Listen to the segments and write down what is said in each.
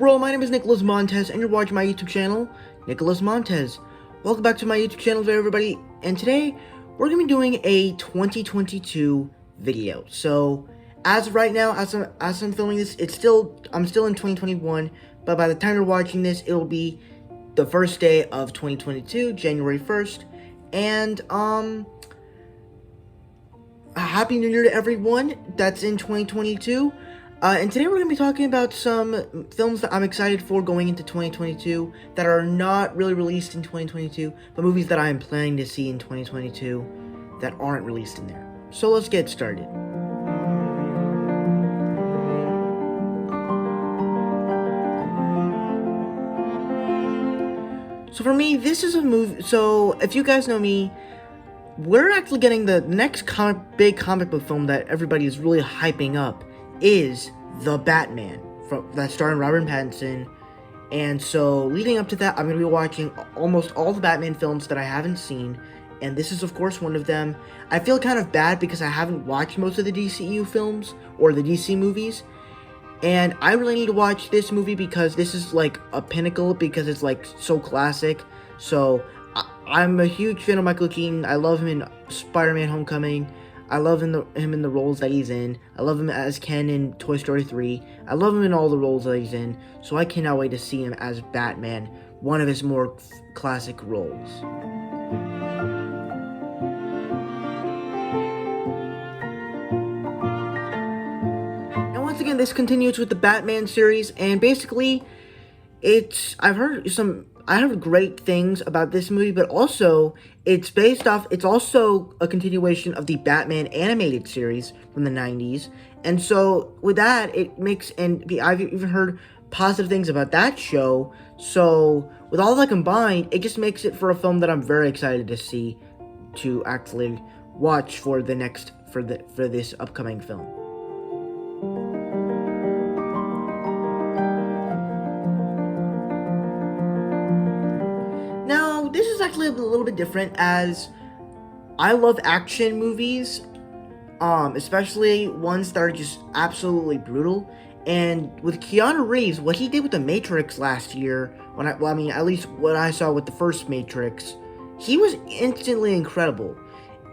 world, my name is Nicholas Montez, and you're watching my YouTube channel, Nicholas Montez. Welcome back to my YouTube channel, everybody, and today, we're going to be doing a 2022 video. So, as of right now, as I'm filming this, I'm still in 2021, but by the time you're watching this, it'll be the first day of 2022, January 1st, and, Happy New Year to everyone that's in 2022. And today we're going to be talking about some films that I'm excited for going into 2022 that are not really released in 2022, but movies that I am planning to see in 2022 that aren't released in there. So let's get started. So for me, this is a movie, so if you guys know me, we're actually getting the next big comic book film that everybody is really hyping up is The Batman, that's starring Robert Pattinson. And so, leading up to that, I'm going to be watching almost all the Batman films that I haven't seen, and this is, of course, one of them. I feel kind of bad because I haven't watched most of the DCU films, or the DC movies, and I really need to watch this movie because this is, like, a pinnacle, because it's, like, so classic. So, I'm a huge fan of Michael Keaton. I love him in Spider-Man Homecoming. I love him in the roles that he's in. I love him as Ken in Toy Story 3. I love him in all the roles that he's in. So I cannot wait to see him as Batman, one of his more classic roles. Now once again, this continues with the Batman series, and basically, I've heard great things about this movie, but also, it's also a continuation of the Batman animated series from the 90s, and so, with that, I've even heard positive things about that show, so, with all that combined, it just makes it for a film that I'm very excited to see, to actually watch for this upcoming film. This is actually a little bit different, as I love action movies, especially ones that are just absolutely brutal. And with Keanu Reeves, what he did with The Matrix last year, at least what I saw with the first Matrix, he was instantly incredible.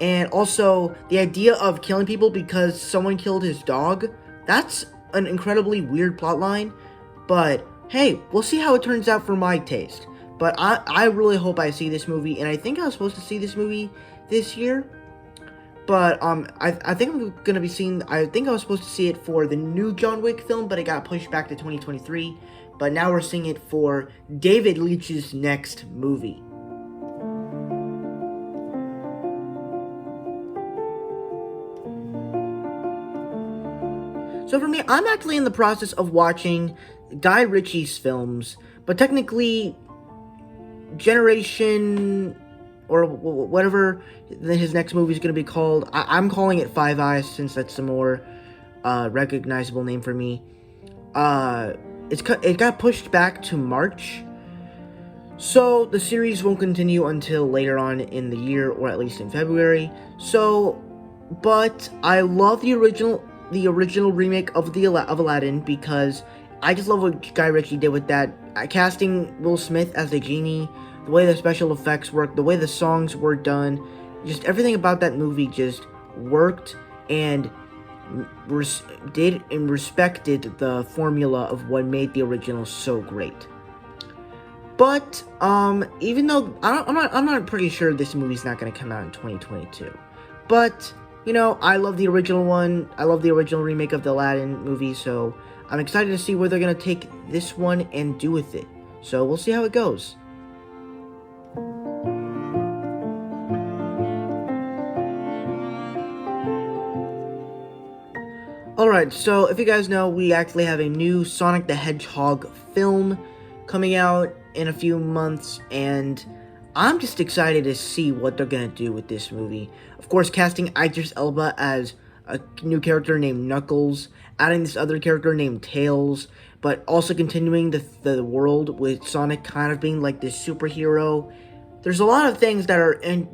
And also, the idea of killing people because someone killed his dog, that's an incredibly weird plotline, but hey, we'll see how it turns out for my taste. But I really hope I see this movie, and I think I was supposed to see this movie this year. But I think I was supposed to see it for the new John Wick film, but it got pushed back to 2023. But now we're seeing it for David Leitch's next movie. So for me, I'm actually in the process of watching Guy Ritchie's films, but technically Generation, or whatever his next movie is going to be called. I'm calling it Five Eyes, since that's the more recognizable name for me. It got pushed back to March, so the series won't continue until later on in the year, or at least in February. So, but I love the original remake of Aladdin, because I just love what Guy Ritchie did with that, casting Will Smith as the genie, the way the special effects worked, the way the songs were done, just everything about that movie just worked and respected the formula of what made the original so great. But even though I'm not pretty sure this movie's not going to come out in 2022, but you know, I love the original one. I love the original remake of the Aladdin movie, so I'm excited to see where they're going to take this one and do with it. So we'll see how it goes. Alright, so if you guys know, we actually have a new Sonic the Hedgehog film coming out in a few months, and I'm just excited to see what they're gonna do with this movie. Of course, casting Idris Elba as a new character named Knuckles, adding this other character named Tails, but also continuing the world with Sonic kind of being like this superhero. There's a lot of things that are in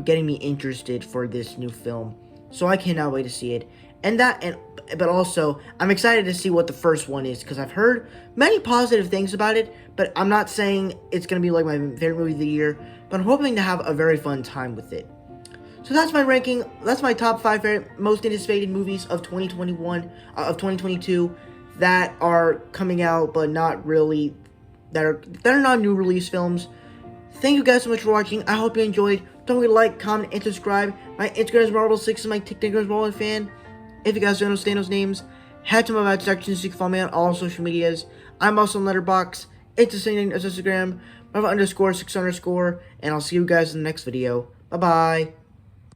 getting me interested for this new film, so I cannot wait to see it. But also I'm excited to see what the first one is, because I've heard many positive things about it, but I'm not saying it's going to be like my favorite movie of the year, but I'm hoping to have a very fun time with it. So that's my ranking. That's my top 5 favorite, most anticipated movies of 2022 that are coming out, but not really, that are not new release films. Thank you guys so much for watching. I hope you enjoyed. Don't forget to like, comment, and subscribe. My Instagram is Marvel6 and my TikTok is MarvelFan. If you guys don't understand those names, head to my website section so you can follow me on all social medias. I'm also on Letterboxd, Instagram, Marvel_6_, and I'll see you guys in the next video. Bye-bye.